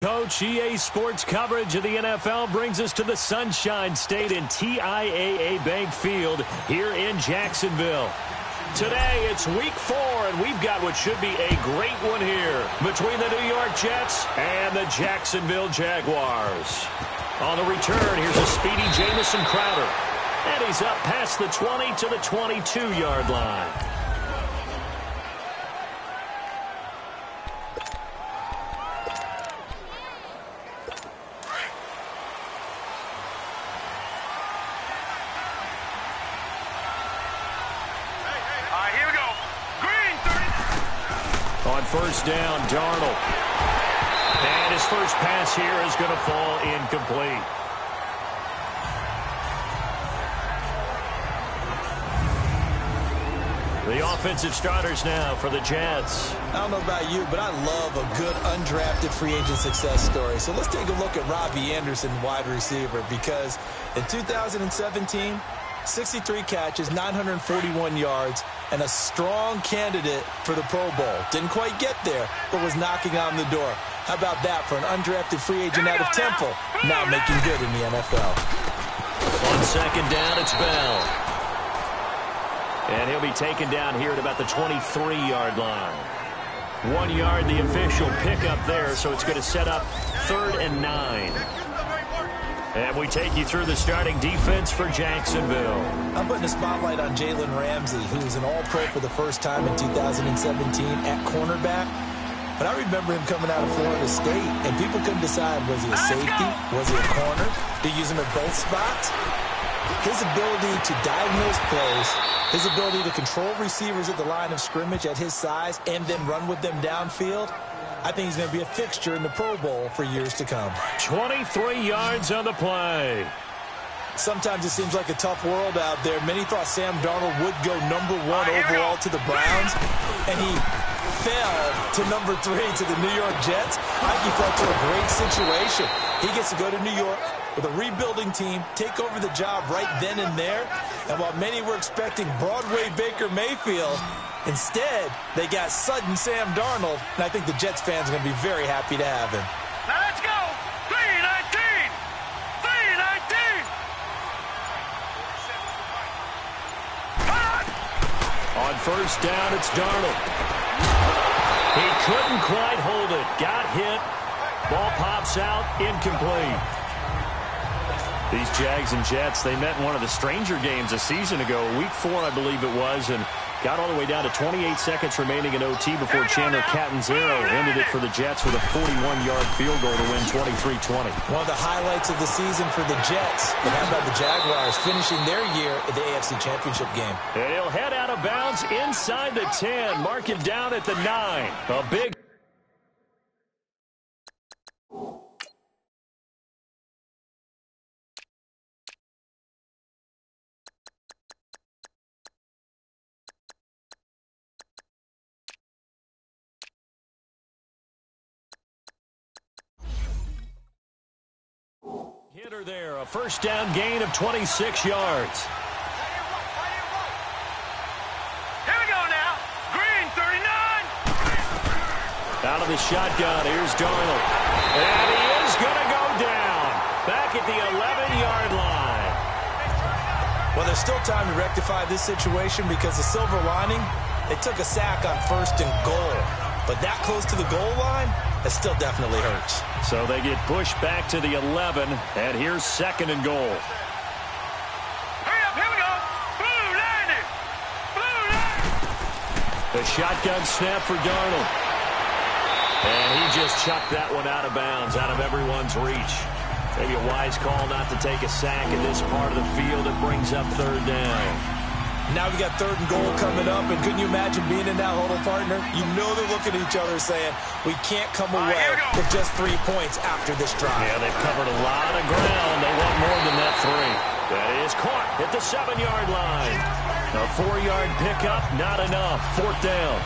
Coach, EA Sports coverage of the NFL brings us to the Sunshine State in TIAA Bank Field here in Jacksonville. Today, it's week 4, and we've got what should be a great one here between the New York Jets and the Jacksonville Jaguars. On the return, here's a speedy Jamison Crowder. And he's up past the 20 to the 22-yard line. First down, Darnold. And his first pass here is going to fall incomplete. The offensive starters now for the Jets. I don't know about you, but I love a good undrafted free agent success story. So let's take a look at Robbie Anderson, wide receiver, because in 2017, 63 catches, 941 yards, and a strong candidate for the Pro Bowl. Didn't quite get there, but was knocking on the door. How about that for an undrafted free agent out of Temple, now making good in the NFL? On second down, it's Bell. And he'll be taken down here at about the 23-yard line. 1 yard, the official pickup there, so it's going to set up 3rd and 9. And we take you through the starting defense for Jacksonville. I'm putting a spotlight on Jalen Ramsey, who was an All-Pro for the first time in 2017 at cornerback. But I remember him coming out of Florida State, and people couldn't decide, was he a safety? Was he a corner? Did you use him at both spots? His ability to diagnose plays, his ability to control receivers at the line of scrimmage at his size and then run with them downfield, I think he's going to be a fixture in the Pro Bowl for years to come. 23 yards on the play. Sometimes it seems like a tough world out there. Many thought Sam Darnold would go number 1 overall to the Browns, and he fell to number 3 to the New York Jets. I think he fell to a great situation. He gets to go to New York with a rebuilding team, take over the job right then and there. And while many were expecting Broadway Baker Mayfield, instead, they got sudden Sam Darnold, and I think the Jets fans are going to be very happy to have him. Now let's go! 3-19! 3-19! On first down, it's Darnold. He couldn't quite hold it. Got hit. Ball pops out, incomplete. These Jags and Jets, they met in one of the stranger games a season ago, week 4, I believe it was, and got all the way down to 28 seconds remaining in OT before Chandler Catanzaro ended it for the Jets with a 41-yard field goal to win 23-20. One of the highlights of the season for the Jets. But how about the Jaguars finishing their year at the AFC Championship game? And he'll head out of bounds inside the 10, mark it down at the 9. A big... hitter there, a first down gain of 26 yards. Here we go now. Green, 39. Out of the shotgun, here's Darnold. And he is going to go down. Back at the 11-yard line. Well, there's still time to rectify this situation because the silver lining, they took a sack on 1st and goal. But that close to the goal line, that still definitely hurts. So they get pushed back to the 11, and here's 2nd and goal. Hurry up, here we go. Blue 90. Blue 90. The shotgun snap for Darnold. And he just chucked that one out of bounds, out of everyone's reach. Maybe a wise call not to take a sack in this part of the field. It brings up 3rd down. Now we got 3rd and goal coming up, and couldn't you imagine being in that huddle, partner? You know they're looking at each other saying, we can't come away with just 3 points after this drive. Yeah, they've covered a lot of ground. They want more than that 3. That is caught at the 7-yard line. A 4-yard pickup, not enough. 4th down.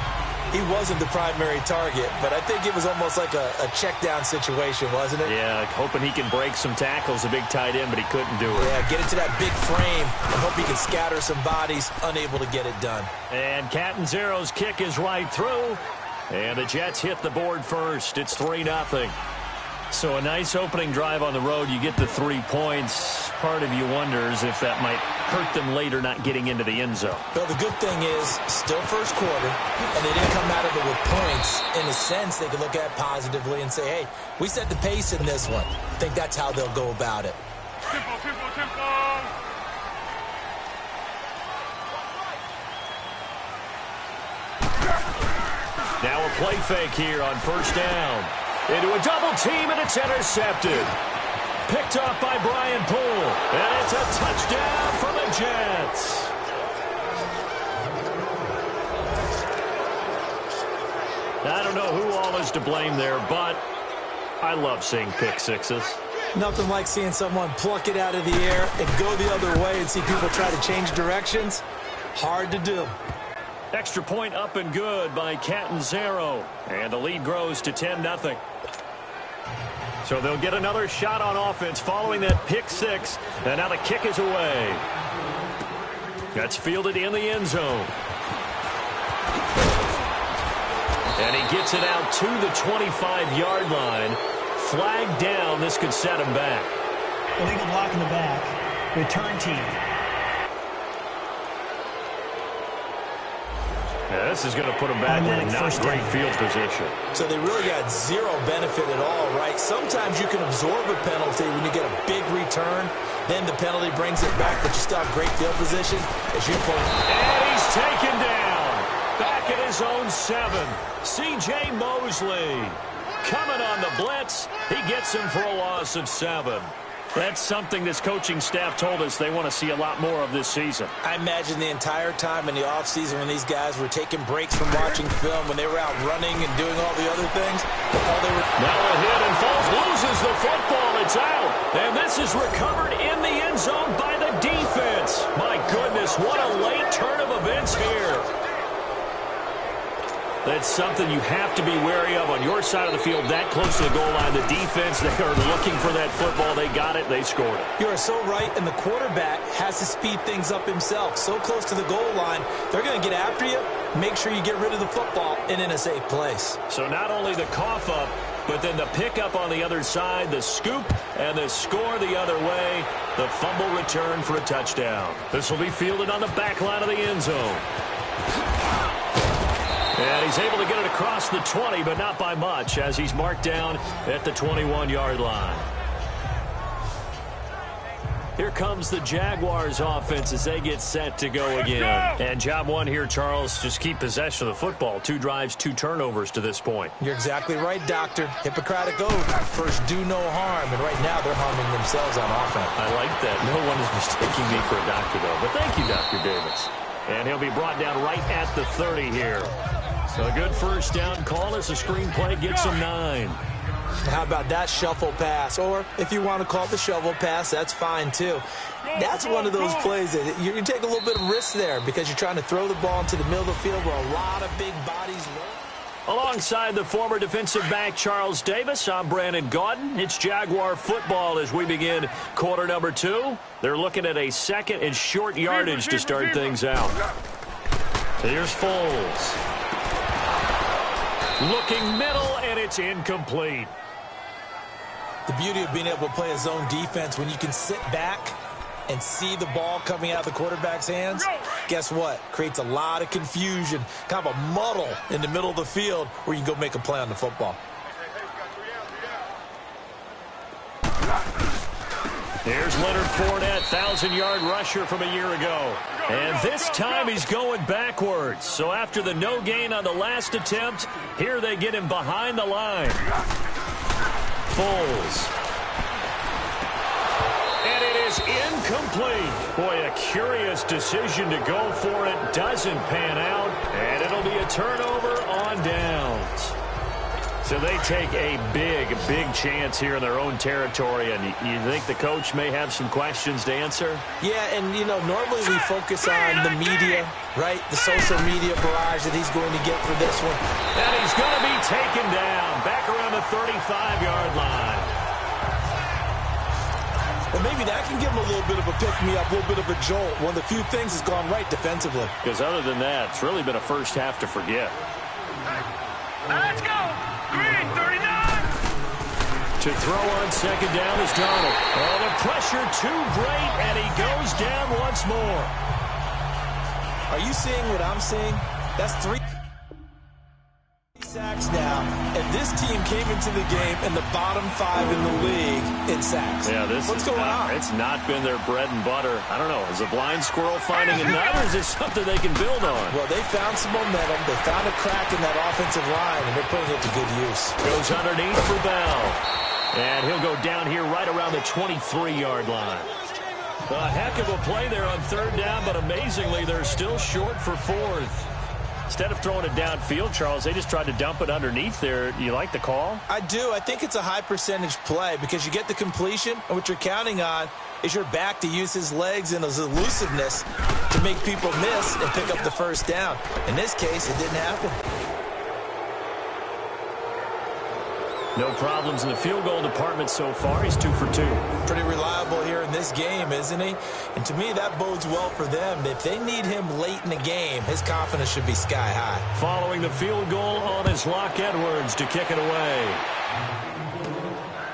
He wasn't the primary target, but I think it was almost like a check-down situation, wasn't it? Yeah, hoping he can break some tackles, a big tight end, but he couldn't do it. Yeah, get it to that big frame and hope he can scatter some bodies, unable to get it done. And Catanzaro's kick is right through, and the Jets hit the board first. It's 3-0. So a nice opening drive on the road. You get the 3 points. Part of you wonders if that might hurt them later not getting into the end zone. Well, the good thing is, still first quarter, and they didn't come out of it with points. In a sense, they can look at it positively and say, hey, we set the pace in this one. I think that's how they'll go about it. Tempo, tempo, tempo. Now a play fake here on first down. Into a double team, and it's intercepted. Picked off by Brian Poole. And it's a touchdown for the Jets. I don't know who all is to blame there, but I love seeing pick sixes. Nothing like seeing someone pluck it out of the air and go the other way and see people try to change directions. Hard to do. Extra point up and good by Catanzaro. And the lead grows to 10-0. So they'll get another shot on offense following that pick six. And now the kick is away. That's fielded in the end zone. And he gets it out to the 25-yard line. Flag down. This could set him back. Illegal block in the back. Return team. Yeah, this is going to put them back in not great field position. So they really got zero benefit at all, right? Sometimes you can absorb a penalty when you get a big return. Then the penalty brings it back, but you still have great field position. As you point. And he's taken down. Back at his own 7. C.J. Mosley coming on the blitz. He gets him for a loss of 7. That's something this coaching staff told us they want to see a lot more of this season. I imagine the entire time in the offseason when these guys were taking breaks from watching film, when they were out running and doing all the other things, all they were... Now a hit and Foles loses the football. It's out. And this is recovered in the end zone by the defense. My goodness, what a late turn of events here. That's something you have to be wary of on your side of the field, that close to the goal line. The defense, they are looking for that football. They got it. They scored it. You are so right, and the quarterback has to speed things up himself. So close to the goal line, they're going to get after you. Make sure you get rid of the football and in a safe place. So not only the cough up, but then the pickup on the other side, the scoop, and the score the other way. The fumble return for a touchdown. This will be fielded on the back line of the end zone. And he's able to get it across the 20, but not by much, as he's marked down at the 21-yard line. Here comes the Jaguars offense as they get set to go again. And job one here, Charles, just keep possession of the football. 2 drives, 2 turnovers to this point. You're exactly right, Doctor. Hippocratic oath. First, do no harm. And right now, they're harming themselves on offense. I like that. No one is mistaking me for a doctor, though. But thank you, Dr. Davis. And he'll be brought down right at the 30 here. So a good first down call as the screen play gets him 9. How about that shuffle pass? Or if you want to call it the shovel pass, that's fine too. That's one of those plays that you take a little bit of risk there because you're trying to throw the ball into the middle of the field where a lot of big bodies roll. Alongside the former defensive back Charles Davis, I'm Brandon Gaudin. It's Jaguar football as we begin quarter number 2. They're looking at a second and short yardage to start things out. Here's Foles. Looking middle, and it's incomplete. The beauty of being able to play a zone defense when you can sit back and see the ball coming out of the quarterback's hands, guess what? Creates a lot of confusion, kind of a muddle in the middle of the field where you can go make a play on the football. Here's Leonard Fournette, 1,000-yard rusher from a year ago. And this time he's going backwards. So after the no gain on the last attempt, here they get him behind the line. Foles. And it is incomplete. Boy, a curious decision to go for it. Doesn't pan out. And it'll be a turnover on downs. So they take a big chance here in their own territory, and you think the coach may have some questions to answer? Yeah, and, you know, normally we focus on the media, right, the social media barrage that he's going to get for this one. And he's going to be taken down back around the 35-yard line. Well, maybe that can give him a little bit of a pick-me-up, a little bit of a jolt. One of the few things has gone right defensively. Because other than that, it's really been a first half to forget. Let's go. Green, 39. To throw on second down is Darnold. Oh, the pressure too great, and he goes down once more. Are you seeing what I'm seeing? That's 3 sacks now, and this team came into the game in the bottom 5 in the league in sacks. Yeah, what's going on? It's not been their bread and butter. I don't know. Is a blind squirrel finding a nut, or is it something they can build on? Well, they found some momentum. They found a crack in that offensive line, and they're putting it to good use. Goes underneath for Bell. And he'll go down here right around the 23-yard line. A heck of a play there on third down, but amazingly, they're still short for fourth. Instead of throwing it downfield, Charles, they just tried to dump it underneath there. You like the call? I do. I think it's a high-percentage play because you get the completion, and what you're counting on is your back to use his legs and his elusiveness to make people miss and pick up the first down. In this case, it didn't happen. No problems in the field goal department so far. He's 2 for 2. Pretty reliable here in this game, isn't he? And to me, that bodes well for them. If they need him late in the game, his confidence should be sky high. Following the field goal on is Locke Edwards to kick it away.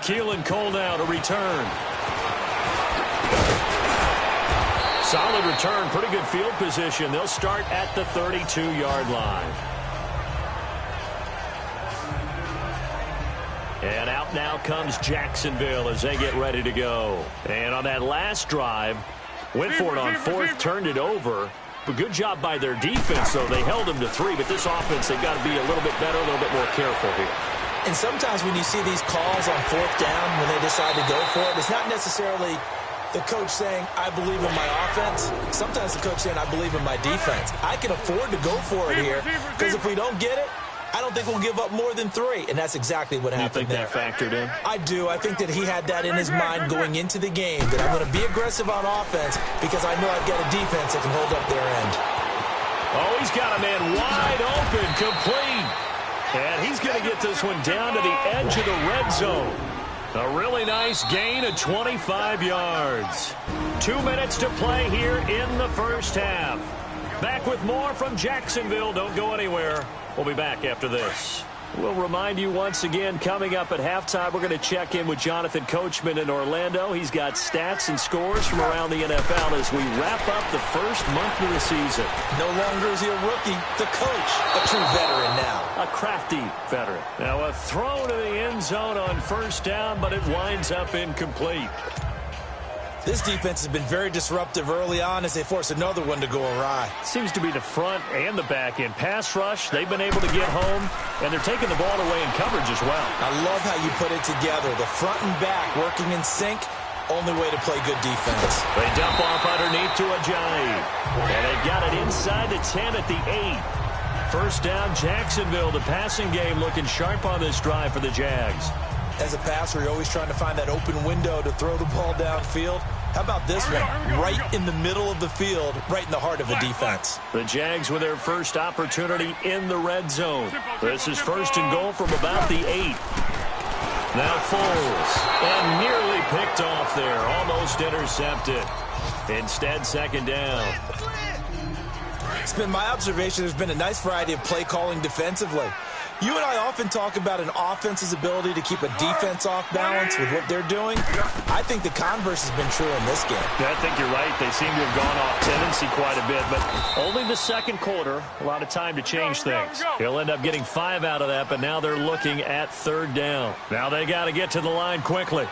Keelan Cole now to return. Solid return, pretty good field position. They'll start at the 32-yard line. And out now comes Jacksonville as they get ready to go. And on that last drive, went for it on fourth, turned it over. But good job by their defense, though. They held them to 3, but this offense, they've got to be a little bit better, a little bit more careful here. And sometimes when you see these calls on fourth down, when they decide to go for it, it's not necessarily the coach saying, I believe in my offense. Sometimes the coach saying, I believe in my defense. I can afford to go for it here because if we don't get it, I don't think we'll give up more than 3, and that's exactly what happened there. You think that factored in? I do. I think that he had that in his mind going into the game, that I'm going to be aggressive on offense because I know I've got a defense that can hold up their end. Oh, he's got a man wide open, complete. And he's going to get this one down to the edge of the red zone. A really nice gain of 25 yards. 2 minutes to play here in the first half. Back with more from Jacksonville. Don't go anywhere. We'll be back after this. We'll remind you once again, coming up at halftime, we're going to check in with Jonathan Coachman in Orlando. He's got stats and scores from around the NFL as we wrap up the first month of the season. No longer is he a rookie, the coach, a true veteran now. A crafty veteran. Now a throw to the end zone on first down, but it winds up incomplete. This defense has been very disruptive early on as they force another one to go awry. Seems to be the front and the back end. Pass rush, they've been able to get home, and they're taking the ball away in coverage as well. I love how you put it together. The front and back working in sync, only way to play good defense. They dump off underneath to Ajayi. And they've got it inside the 10 at the 8. First down, Jacksonville. The passing game looking sharp on this drive for the Jags. As a passer, you're always trying to find that open window to throw the ball downfield. How about this one? Right in the middle of the field, right in the heart of a defense. The Jags with their first opportunity in the red zone. This is first and goal from about the 8. Now Foles. And nearly picked off there. Almost intercepted. Instead, second down. It's been my observation there's been a nice variety of play calling defensively. You and I often talk about an offense's ability to keep a defense off balance with what they're doing. I think the converse has been true in this game. Yeah, I think you're right. They seem to have gone off tendency quite a bit, but only the second quarter, a lot of time to change things. He'll end up getting 5 out of that, but now they're looking at third down. Now they got to get to the line quickly.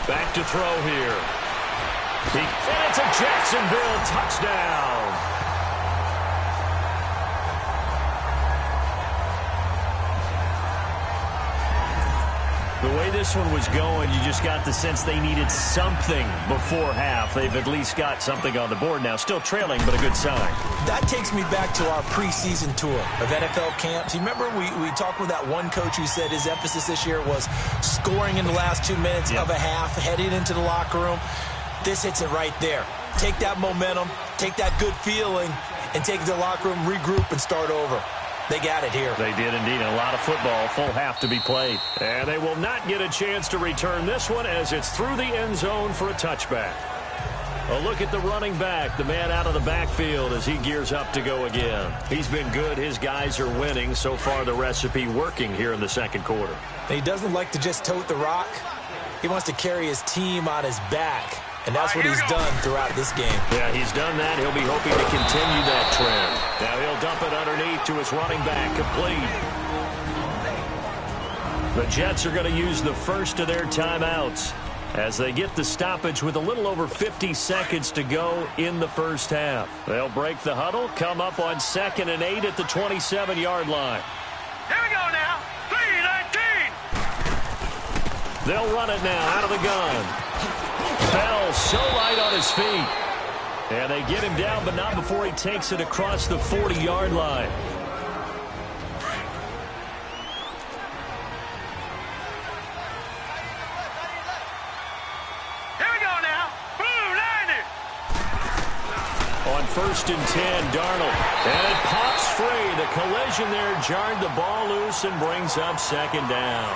Back to throw here. And it's a Jacksonville touchdown. The way this one was going, you just got the sense they needed something before half. They've at least got something on the board now. Still trailing, but a good sign. That takes me back to our preseason tour of NFL camps. You remember we talked with that one coach who said his emphasis this year was scoring in the last 2 minutes of a half, heading into the locker room. This hits it right there. Take that momentum, take that good feeling, and take it to the locker room, regroup, and start over. They got it here. They did indeed. A lot of football, full half to be played. And they will not get a chance to return this one as it's through the end zone for a touchback. A look at the running back, the man out of the backfield as he gears up to go again. He's been good. His guys are winning. So far, the recipe working here in the second quarter. He doesn't like to just tote the rock. He wants to carry his team on his back, and that's what he's done throughout this game. Yeah, he's done that. He'll be hoping to continue that trend. Now he'll dump it underneath to his running back, complete. The Jets are going to use the first of their timeouts as they get the stoppage with a little over 50 seconds to go in the first half. They'll break the huddle, come up on 2nd and 8 at the 27-yard line. Here we go now. 3-19. They'll run it now out of the gun. Bell so light on his feet. And they get him down, but not before he takes it across the 40-yard line. On 1st and 10, Darnold. And it pops free. The collision there jarred the ball loose and brings up 2nd down.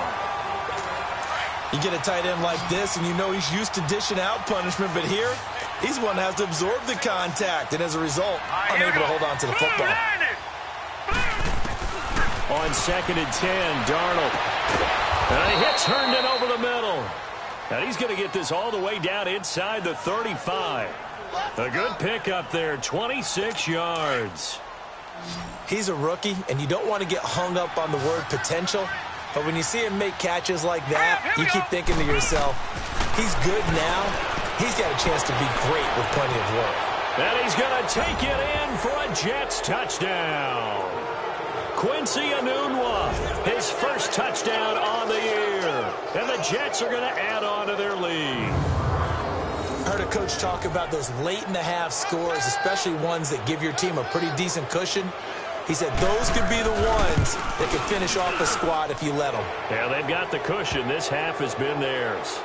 You get a tight end like this, and you know he's used to dishing out punishment, but here, he's one that has to absorb the contact, and as a result, unable to hold on to the football. On 2nd and 10, Darnold. And he hits Herndon over the middle. And he's going to get this all the way down inside the 35. A good pickup there, 26 yards. He's a rookie, and you don't want to get hung up on the word potential. But when you see him make catches like that, you keep thinking to yourself, he's good now. He's got a chance to be great with plenty of work. And he's going to take it in for a Jets touchdown. Quincy Enunwa, his first touchdown on the year. And the Jets are going to add on to their lead. I heard a coach talk about those late-in-the-half scores, especially ones that give your team a pretty decent cushion. He said those could be the ones that could finish off a squad if you let them. Yeah, they've got the cushion. This half has been theirs.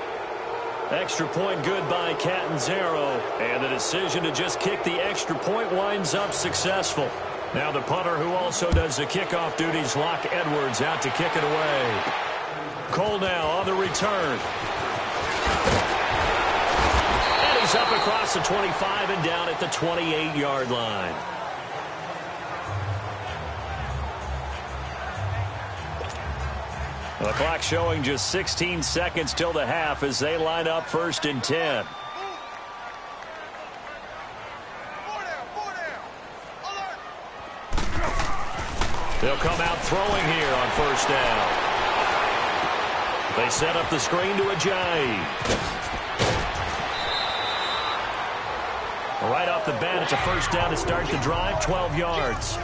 Extra point good by Catanzaro. And the decision to just kick the extra point winds up successful. Now the punter who also does the kickoff duties, Locke Edwards, out to kick it away. Cole now on the return. And he's up across the 25 and down at the 28-yard line. The clock showing just 16 seconds till the half as they line up 1st and 10. They'll come out throwing here on 1st down. They set up the screen to Ajayi. Right off the bat, it's a 1st down to start the drive, 12 yards.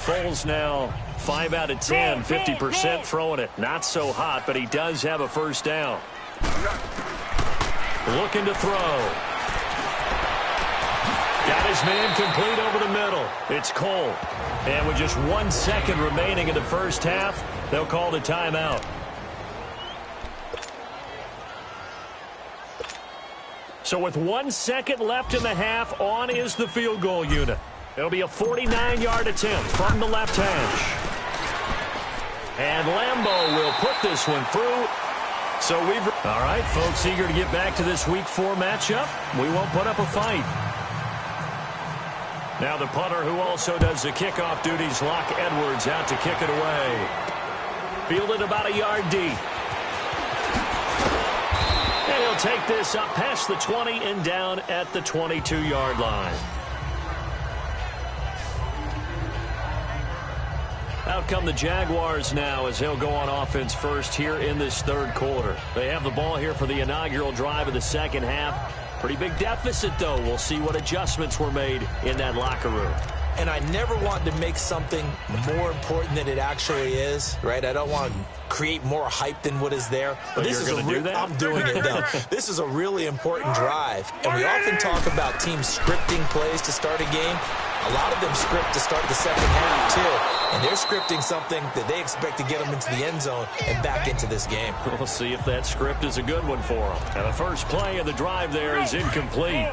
Foles now 5 out of 10, 50% throwing it. Not so hot, but he does have a 1st down. Looking to throw. Got his man complete over the middle. It's Cole. And with just 1 second remaining in the first half, they'll call the timeout. So with 1 second left in the half, on is the field goal unit. It'll be a 49-yard attempt from the left hash. And Lambeau will put this one through. So we've... All right, folks, eager to get back to this Week 4 matchup. We won't put up a fight. Now the punter who also does the kickoff duties, Locke Edwards, out to kick it away. Fielded about a yard deep. And he'll take this up past the 20 and down at the 22-yard line. Out come the Jaguars now as they'll go on offense first here in this 3rd quarter. They have the ball here for the inaugural drive of the second half. Pretty big deficit, though. We'll see what adjustments were made in that locker room. And I never want to make something more important than it actually is, right? I don't want to create more hype than what is there. But this is going to do that? I'm doing it, though. This is a really important drive. And we often talk about teams scripting plays to start a game. A lot of them script to start the second half, too. And they're scripting something that they expect to get them into the end zone and back into this game. We'll see if that script is a good one for them. And the first play of the drive there is incomplete.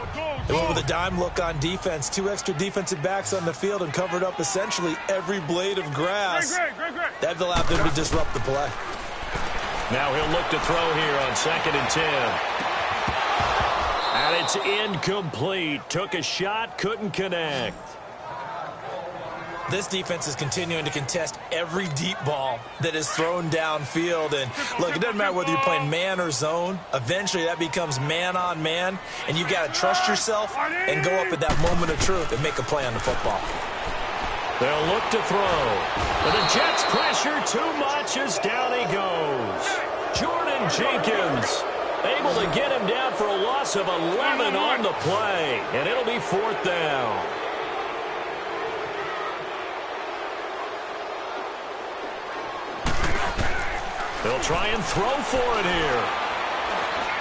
They went with a dime look on defense. 2 extra defensive backs on the field and covered up essentially every blade of grass. That allowed them to disrupt the play. Now he'll look to throw here on 2nd and 10. And it's incomplete. Took a shot, couldn't connect. This defense is continuing to contest every deep ball that is thrown downfield. And look, it doesn't matter whether you're playing man or zone. Eventually that becomes man on man. And you've got to trust yourself and go up at that moment of truth and make a play on the football. They'll look to throw. But the Jets pressure too much as down he goes. Jordan Jenkins able to get him down for a loss of 11 on the play. And it'll be 4th down. They'll try and throw for it here.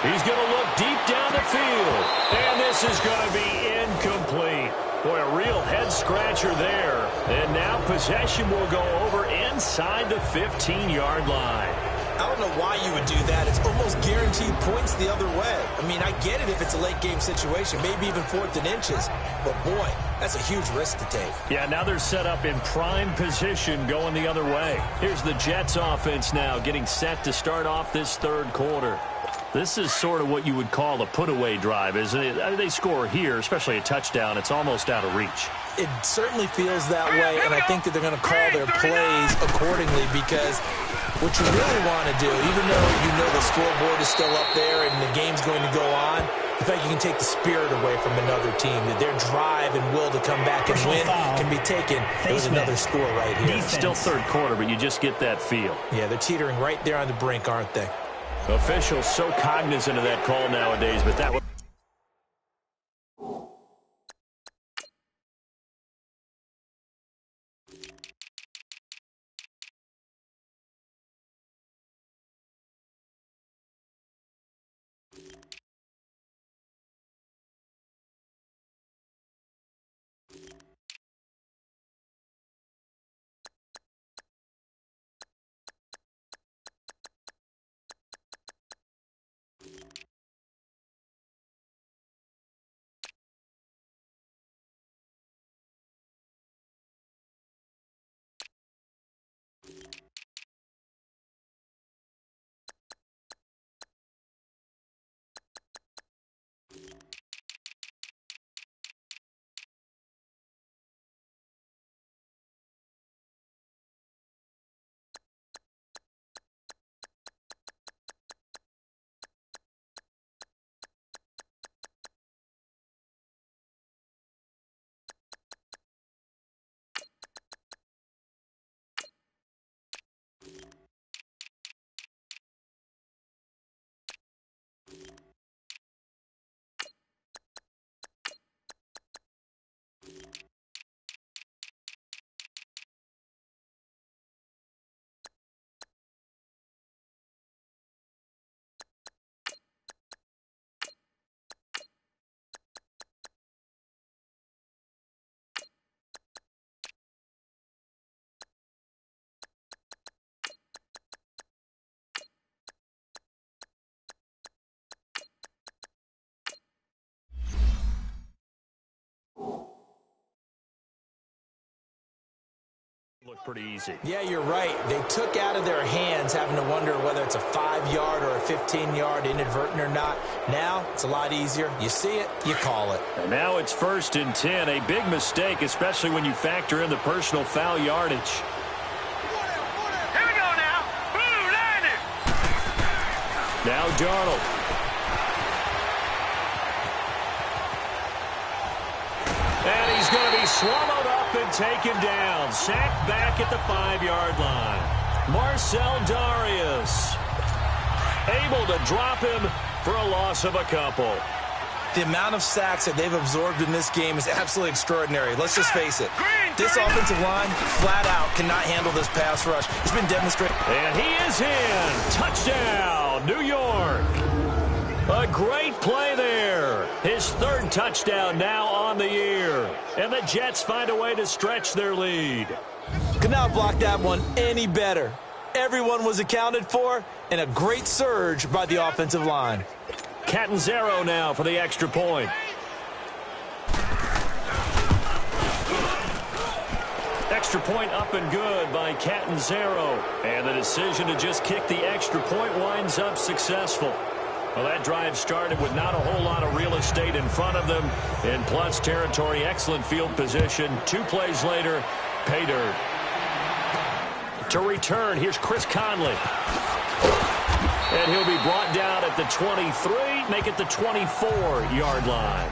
He's going to look deep down the field. And this is going to be incomplete. Boy, a real head-scratcher there. And now possession will go over inside the 15-yard line. I don't know why you would do that. It's almost guaranteed points the other way. I mean, I get it if it's a late-game situation, maybe even 4th and inches. But, boy, that's a huge risk to take. Yeah, now they're set up in prime position going the other way. Here's the Jets offense now getting set to start off this 3rd quarter. This is sort of what you would call a put-away drive, isn't it? They score here, especially a touchdown. It's almost out of reach. It certainly feels that way, and I think that they're going to call their plays accordingly because what you really want to do, even though you know the scoreboard is still up there and the game's going to go on, in fact, you can take the spirit away from another team, that their drive and will to come back and win can be taken. There's another score right here. It's still 3rd quarter, but you just get that feel. Yeah, they're teetering right there on the brink, aren't they? Officials so cognizant of that call nowadays, but that was... Look pretty easy. Yeah, you're right. They took out of their hands having to wonder whether it's a 5-yard or a 15-yard inadvertent or not. Now it's a lot easier. You see it, you call it. And now it's 1st and 10. A big mistake, especially when you factor in the personal foul yardage. Here we go now. Blue line it. Now Darnold. And he's going to be swallowed up and taken down. Sacked back at the 5-yard line. Marcel Darius able to drop him for a loss of a couple. The amount of sacks that they've absorbed in this game is absolutely extraordinary. Let's just face it. This offensive line, flat out, cannot handle this pass rush. It's been demonstrated. And he is in. Touchdown, New York. A great play there. His 3rd touchdown now on the year. And the Jets find a way to stretch their lead. Could not block that one any better. Everyone was accounted for, and a great surge by the offensive line. Catanzaro now for the extra point. extra point up and good by Catanzaro. And the decision to just kick the extra point winds up successful. Well, that drive started with not a whole lot of real estate in front of them. In plus territory, excellent field position. 2 plays later, pay dirt. To return, here's Chris Conley. And he'll be brought down at the 23, make it the 24-yard line.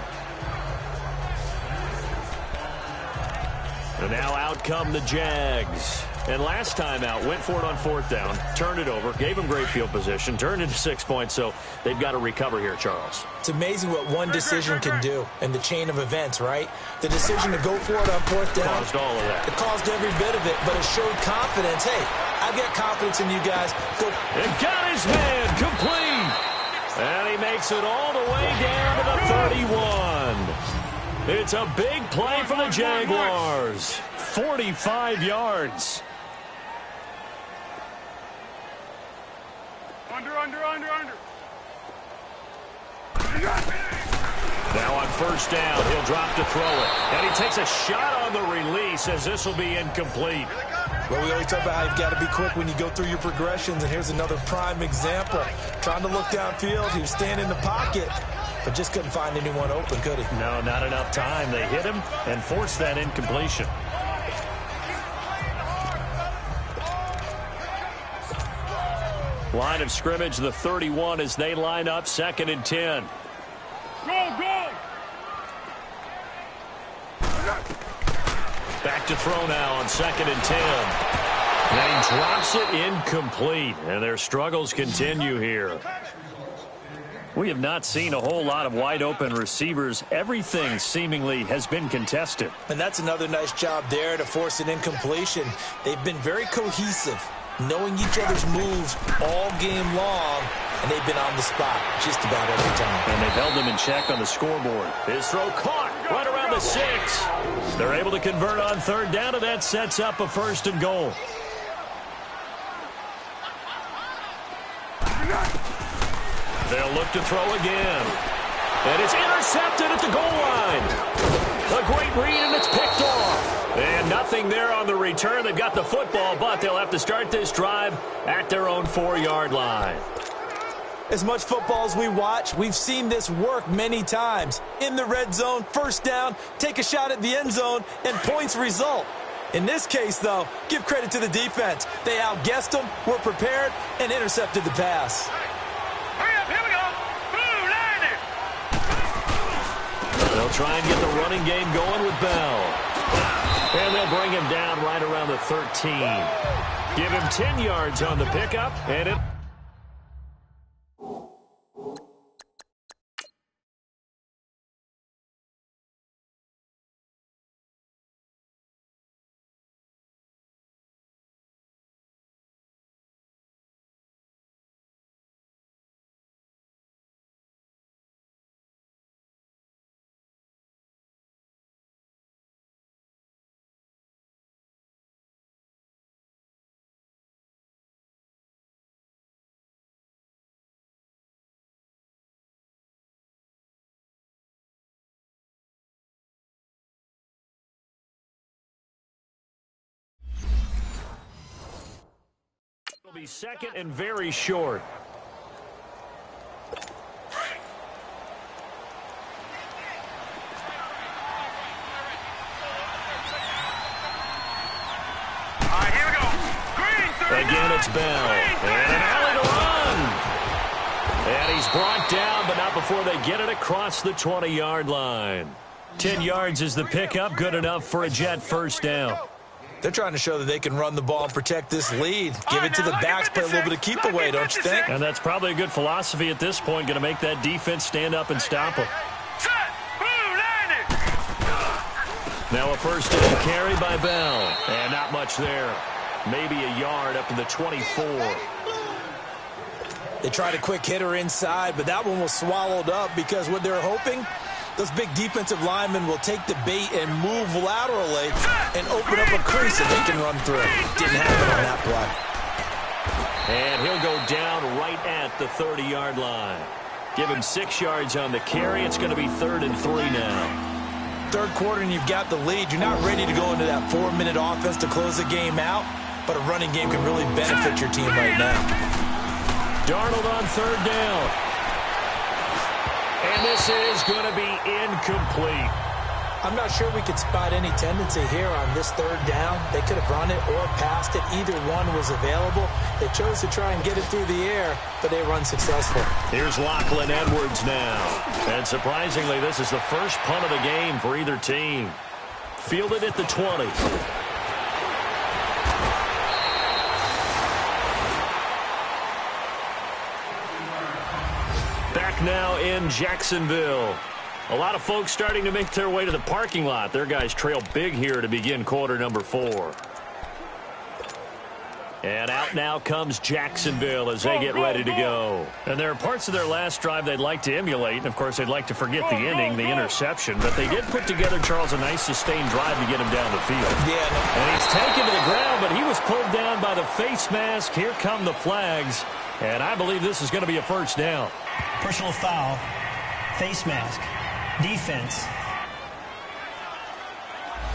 And now out come the Jags. And last time out, went for it on 4th down, turned it over, gave them great field position, turned into 6 points, so they've got to recover here, Charles. It's amazing what one decision can do in the chain of events, right? The decision to go for it on 4th down. Caused all of that. It caused every bit of it, but it showed confidence. Hey, I've got confidence in you guys. Go. And got his man complete. And he makes it all the way down to the 31. It's a big play for the Jaguars. 45 yards. Under. Now on 1st down, he'll drop to throw it. And he takes a shot on the release as this will be incomplete. Well, we always talk about how you've got to be quick when you go through your progressions, and here's another prime example. Trying to look downfield, he was standing in the pocket, but just couldn't find anyone open, could he? No, not enough time. They hit him and forced that incompletion. Line of scrimmage, the 31 as they line up 2nd and 10. Go! Back to throw now on 2nd and 10. And he drops it incomplete. And their struggles continue here. We have not seen a whole lot of wide-open receivers. Everything seemingly has been contested. And that's another nice job there to force an incompletion. They've been very cohesive, knowing each other's moves all game long, and they've been on the spot just about every time. And they've held them in check on the scoreboard. His throw caught right around the 6. They're able to convert on 3rd down, and that sets up a 1st and goal. They'll look to throw again. And it's intercepted at the goal line. A great read, and it's picked off. And nothing there on the return. They've got the football, but they'll have to start this drive at their own 4-yard line. As much football as we watch, we've seen this work many times. In the red zone, 1st down, take a shot at the end zone, and points result. In this case, though, give credit to the defense. They outguessed them, were prepared, and intercepted the pass. Hurry up, here we go. Blue line it. They'll try and get the running game going with Bell. And they'll bring him down right around the 13. Give him 10 yards on the pickup, and it'll be 2nd and very short. All right, here we go. Green, 39. Again, it's Bell. And an alley to run. And he's brought down, but not before they get it across the 20-yard line. 10 yards is the pickup, good enough for a Jet 1st down. They're trying to show that they can run the ball and protect this lead. Give it to the backs, play a little bit of keep away, don't you think? And that's probably a good philosophy at this point, going to make that defense stand up and stop them. Set. Blue line it. Now a 1st down carry by Bell. And not much there. Maybe a yard up to the 24. They tried a quick hitter inside, but that one was swallowed up because what they're hoping, those big defensive linemen will take the bait and move laterally and open up a crease that they can run through. Didn't happen on that play. And he'll go down right at the 30-yard line. Give him 6 yards on the carry. It's going to be 3rd and 3 now. third quarter and you've got the lead, you're not ready to go into that 4-minute offense to close the game out, but a running game can really benefit your team right now. Darnold on third down. And this is going to be incomplete. I'm not sure we could spot any tendency here on this third down. They could have run it or passed it. Either one was available. They chose to try and get it through the air, but they were unsuccessful. Here's Lachlan Edwards now. And surprisingly, this is the first punt of the game for either team. Fielded at the 20. Back now in Jacksonville. A lot of folks starting to make their way to the parking lot. Their guys trail big here to begin quarter number 4. And out now comes Jacksonville as they get ready to go. And there are parts of their last drive they'd like to emulate. And, of course, they'd like to forget the inning, the interception. But they did put together, Charles, a nice sustained drive to get him down the field. Yeah. And he's taken to the ground, but he was pulled down by the face mask. Here come the flags. And I believe this is going to be a first down. Personal foul, face mask, defense.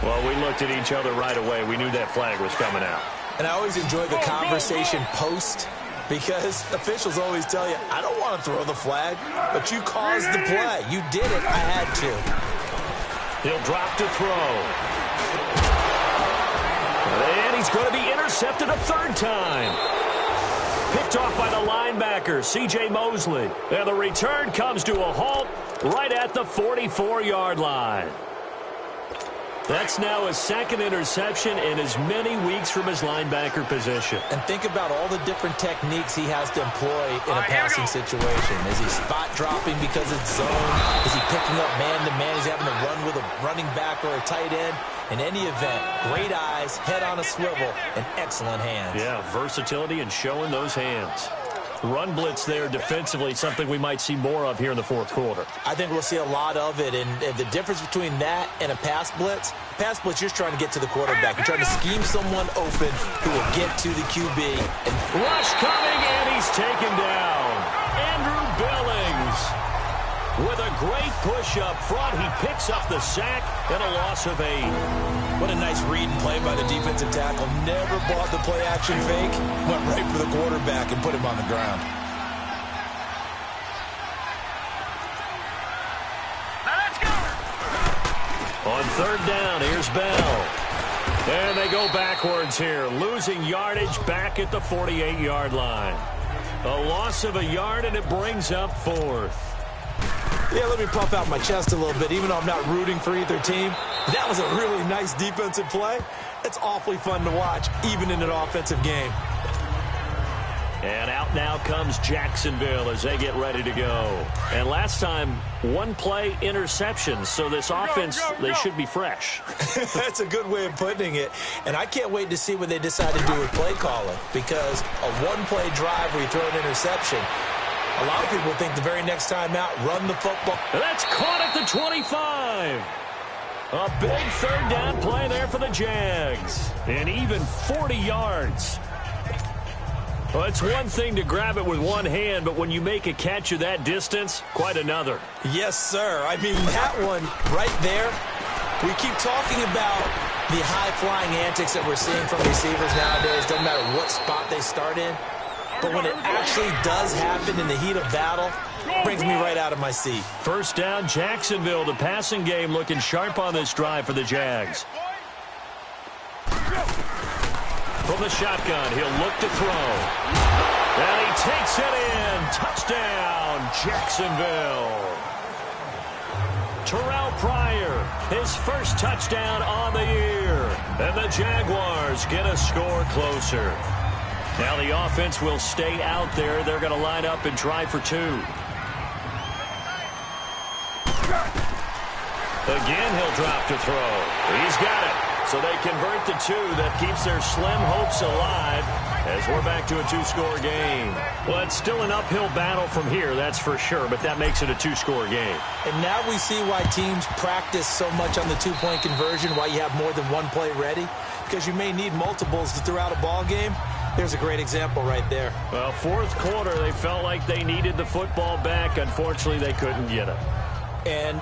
Well, we looked at each other right away. We knew that flag was coming out. And I always enjoy the conversation post because officials always tell you, I don't want to throw the flag, but you caused the play. You did it. I had to. He'll drop to throw. And he's going to be intercepted a third time. Picked off by the linebacker, C.J. Mosley. And the return comes to a halt right at the 44-yard line. That's now his second interception in as many weeks from his linebacker position. And think about all the different techniques he has to employ in a passing situation. Is he spot dropping because it's zone? Is he picking up man-to-man? He's having to run with a running back or a tight end. In any event, great eyes, head on a swivel, and excellent hands. Yeah, versatility and showing those hands. Run blitz there defensively, something we might see more of here in the fourth quarter. I think we'll see a lot of it, and the difference between that and a pass blitz, you're trying to get to the quarterback. You're trying to scheme someone open who will get to the QB. And rush coming, and he's taken down. Andrew Billings with a great push up front. He picks up the sack and a loss of 8. What a nice read and play by the defensive tackle. Never bought the play-action fake. Went right for the quarterback and put him on the ground. Now let's go. On third down, here's Bell. And they go backwards here, losing yardage back at the 48-yard line. A loss of a yard, and it brings up 4th. Yeah, let me puff out my chest a little bit, even though I'm not rooting for either team. That was a really nice defensive play. It's awfully fun to watch, even in an offensive game. And out now comes Jacksonville as they get ready to go. And last time, one play interception, so this offense, they should be fresh. That's a good way of putting it. And I can't wait to see what they decide to do with play calling, because a one-play drive where you throw an interception, a lot of people think the very next time out, run the football. That's caught at the 25. A big third down play there for the Jags. And even 40 yards. Well, it's one thing to grab it with one hand, but when you make a catch of that distance, quite another. Yes, sir. I mean, that one right there, we keep talking about the high-flying antics that we're seeing from receivers nowadays. Doesn't matter what spot they start in. But when it actually does happen in the heat of battle, it brings me right out of my seat. First down, Jacksonville. The passing game looking sharp on this drive for the Jags. From the shotgun, he'll look to throw. And he takes it in. Touchdown, Jacksonville. Terrell Pryor, his first touchdown on the year. And the Jaguars get a score closer. Now the offense will stay out there. They're going to line up and try for 2. Again, he'll drop to throw. He's got it. So they convert the 2. That keeps their slim hopes alive as we're back to a 2-score game. Well, it's still an uphill battle from here, that's for sure, but that makes it a 2-score game. And now we see why teams practice so much on the 2-point conversion, why you have more than one play ready, because you may need multiples throughout a ball game. There's a great example right there. Well, fourth quarter, they felt like they needed the football back. Unfortunately, they couldn't get it. And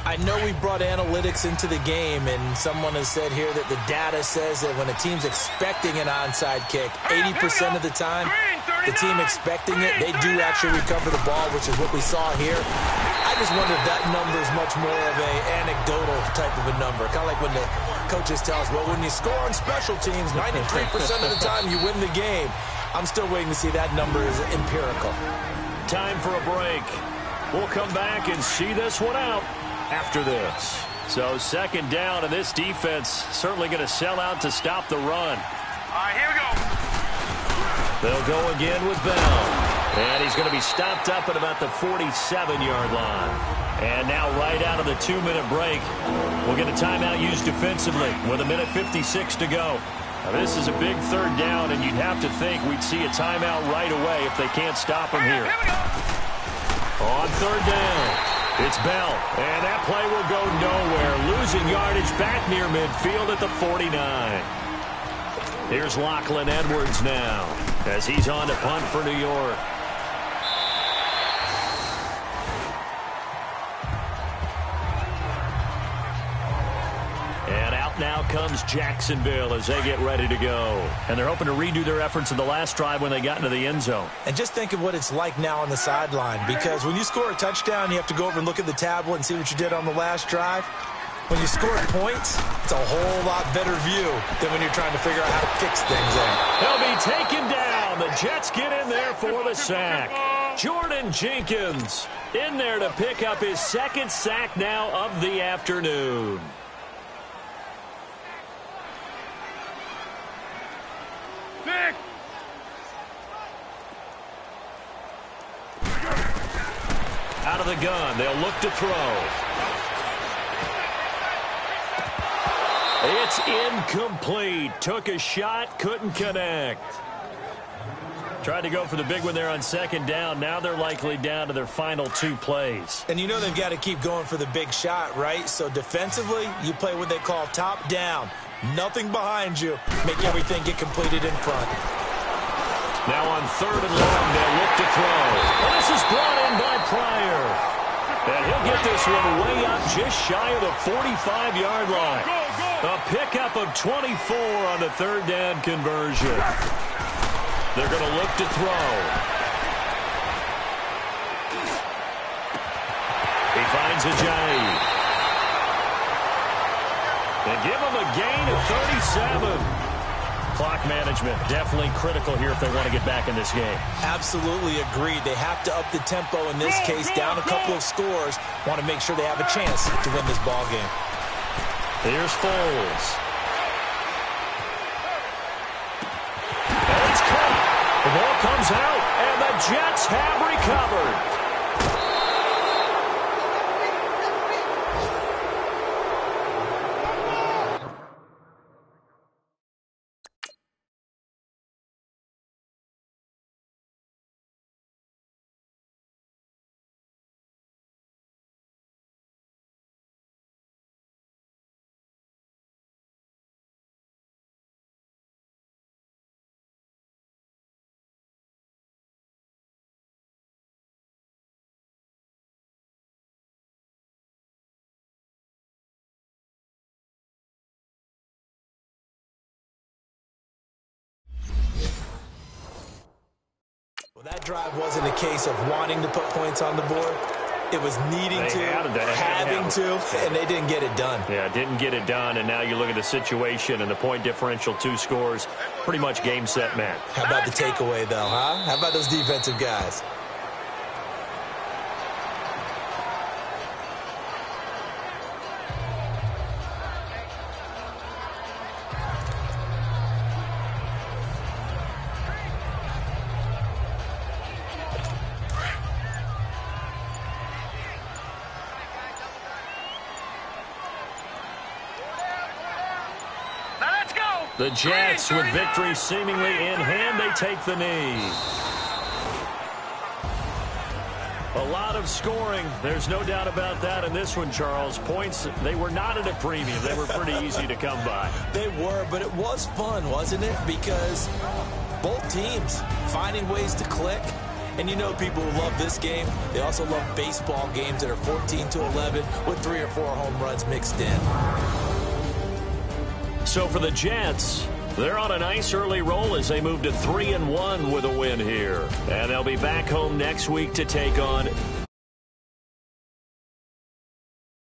I know we brought analytics into the game, and someone has said here that the data says that when a team's expecting an onside kick, 80% of the time, the team expecting it, they do actually recover the ball, which is what we saw here. I just wonder if that number is much more of an anecdotal type of a number. Kind of like when the coaches tell us, well, when you score on special teams, 93% of the time you win the game. I'm still waiting to see that number is empirical. Time for a break. We'll come back and see this one out after this. So second down, and this defense certainly going to sell out to stop the run. All right, here we go. They'll go again with Bell. And he's going to be stopped up at about the 47-yard line. And now right out of the 2-minute break, we'll get a timeout used defensively with 1:56 to go. Now, this is a big third down, and you'd have to think we'd see a timeout right away if they can't stop him here. On third down, it's Bell, and that play will go nowhere. Losing yardage back near midfield at the 49. Here's Lachlan Edwards now as he's on to punt for New York. And out now comes Jacksonville as they get ready to go. And they're hoping to redo their efforts in the last drive when they got into the end zone. And just think of what it's like now on the sideline, because when you score a touchdown, you have to go over and look at the tablet and see what you did on the last drive. When you score points, it's a whole lot better view than when you're trying to figure out how to fix things there. He'll be taken down. The Jets get in there for the sack. Jordan Jenkins in there to pick up his second sack now of the afternoon. Out of the gun, they'll look to throw. It's incomplete. Took a shot, couldn't connect. Tried to go for the big one there on second down. Now they're likely down to their final 2 plays. And you know they've got to keep going for the big shot, right? So defensively, you play what they call top down. Nothing behind you. Make everything get completed in front. Now on third and long, they'll look to throw. And this is brought in by Pryor. And he'll get this one way up just shy of the 45-yard line. A pickup of 24 on the third down conversion. They're going to look to throw. He finds Ajayi. And give him a gain of 37. Clock management definitely critical here if they want to get back in this game. Absolutely agreed. They have to up the tempo in this case, down a couple of scores. Want to make sure they have a chance to win this ball game. Here's Foles. And it's caught. The ball comes out, and the Jets have recovered. Well, that drive wasn't a case of wanting to put points on the board. It was needing having to, and they didn't get it done. Yeah, didn't get it done, and now you look at the situation and the point differential, 2 scores, pretty much game, set, match. How about the takeaway, though, huh? How about those defensive guys? The Jets, with victory seemingly in hand, they take the knee. A lot of scoring. There's no doubt about that in this one, Charles. Points, they were not at a premium. They were pretty easy to come by. They were, but it was fun, wasn't it? Because both teams finding ways to click. And you know people who love this game, they also love baseball games that are 14-11 with 3 or 4 home runs mixed in. So for the Jets, they're on a nice early roll as they move to 3-1 with a win here. And they'll be back home next week to take on